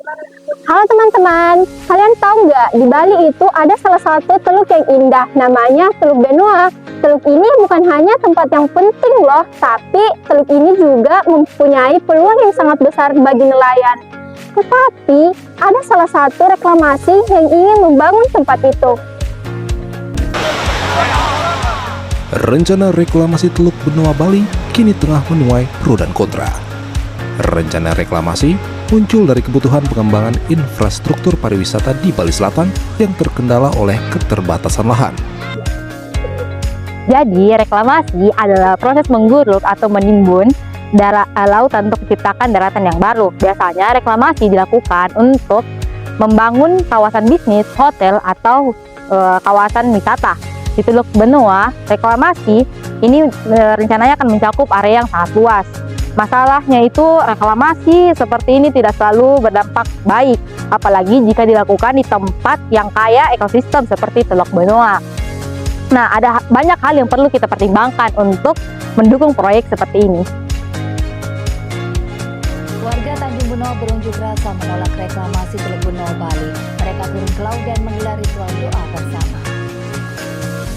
Halo teman-teman, kalian tahu nggak di Bali itu ada salah satu teluk yang indah, namanya Teluk Benoa. Teluk ini bukan hanya tempat yang penting loh, tapi teluk ini juga mempunyai peluang yang sangat besar bagi nelayan. Tetapi ada salah satu reklamasi yang ingin membangun tempat itu. Rencana reklamasi Teluk Benoa Bali kini tengah menuai pro dan kontra. Rencana reklamasi muncul dari kebutuhan pengembangan infrastruktur pariwisata di Bali Selatan yang terkendala oleh keterbatasan lahan. Jadi, reklamasi adalah proses mengguruk atau menimbun lautan untuk menciptakan daratan yang baru. Biasanya reklamasi dilakukan untuk membangun kawasan bisnis, hotel, atau kawasan wisata. Di Teluk Benoa, reklamasi ini rencananya akan mencakup area yang sangat luas. Masalahnya itu reklamasi seperti ini tidak selalu berdampak baik, apalagi jika dilakukan di tempat yang kaya ekosistem seperti Teluk Benoa. Nah, ada banyak hal yang perlu kita pertimbangkan untuk mendukung proyek seperti ini. Warga Tanjung Benoa berunjuk rasa menolak reklamasi Teluk Benoa Bali. Mereka turun ke laut dan menggelar ritual doa bersama.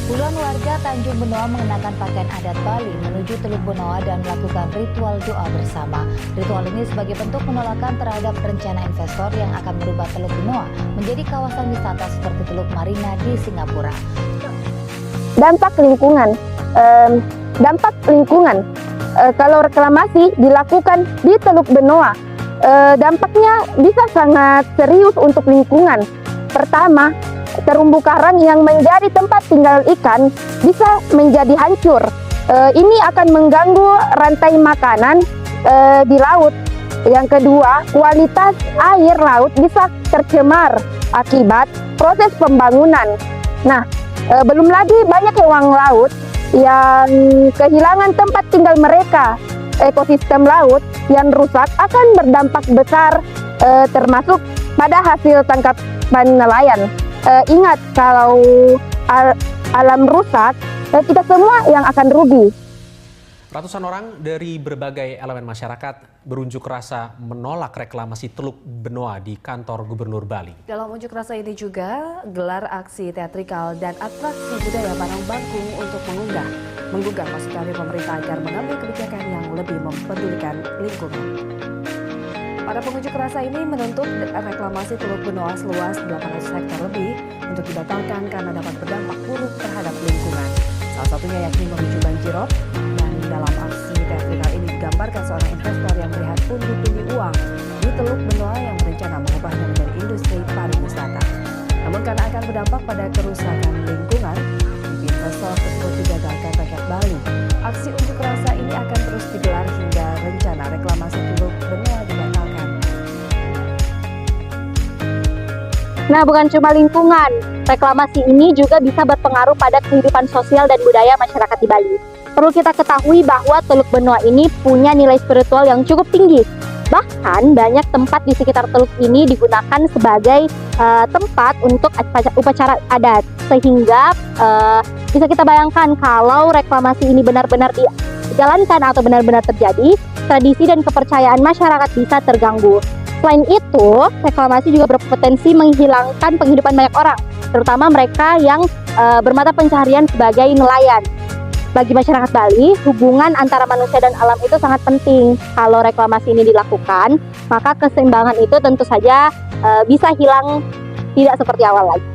Puluhan warga Tanjung Benoa mengenakan pakaian adat Bali menuju Teluk Benoa dan melakukan ritual doa bersama. Ritual ini sebagai bentuk penolakan terhadap rencana investor yang akan merubah Teluk Benoa menjadi kawasan wisata seperti Teluk Marina di Singapura. Dampak lingkungan. Kalau reklamasi dilakukan di Teluk Benoa, dampaknya bisa sangat serius untuk lingkungan. Pertama, terumbu karang yang menjadi tempat tinggal ikan bisa menjadi hancur. Ini akan mengganggu rantai makanan di laut. Yang kedua, kualitas air laut bisa tercemar akibat proses pembangunan. Nah, belum lagi banyak hewan laut yang kehilangan tempat tinggal mereka. Ekosistem laut yang rusak akan berdampak besar, termasuk pada hasil tangkapan nelayan. Ingat, kalau alam rusak, kita semua yang akan rugi. Ratusan orang dari berbagai elemen masyarakat berunjuk rasa menolak reklamasi Teluk Benoa di kantor Gubernur Bali. Dalam unjuk rasa ini juga gelar aksi teatrikal dan atraksi budaya Barang Bangkung untuk menggugah maksud kami pemerintah agar mengambil kebijakan yang lebih mempedulikan lingkungan. Para pengunjuk rasa ini menuntut reklamasi Teluk Benoa seluas 800 hektar lebih untuk dibatalkan karena dapat berdampak buruk terhadap lingkungan. Salah satunya yakni memicu banjirop, dan dalam aksi teatrikal ini digambarkan seorang investor yang melihat pundi-pundi uang di Teluk Benoa yang berencana mengubahnya menjadi industri pariwisata. Namun karena akan berdampak pada kerusakan lingkungan, investor tersebut digagalkan rakyat Bali. Aksi unjuk rasa ini akan terus digelar hingga rencana reklamasi Teluk Benoa dibatalkan. Nah, bukan cuma lingkungan, reklamasi ini juga bisa berpengaruh pada kehidupan sosial dan budaya masyarakat di Bali. Perlu kita ketahui bahwa Teluk Benoa ini punya nilai spiritual yang cukup tinggi. Bahkan banyak tempat di sekitar teluk ini digunakan sebagai tempat untuk upacara adat. Sehingga bisa kita bayangkan kalau reklamasi ini benar-benar dijalankan atau benar-benar terjadi, tradisi dan kepercayaan masyarakat bisa terganggu. Selain itu, reklamasi juga berpotensi menghilangkan penghidupan banyak orang, terutama mereka yang bermata pencaharian sebagai nelayan. Bagi masyarakat Bali, hubungan antara manusia dan alam itu sangat penting. Kalau reklamasi ini dilakukan, maka keseimbangan itu tentu saja bisa hilang, tidak seperti awal lagi.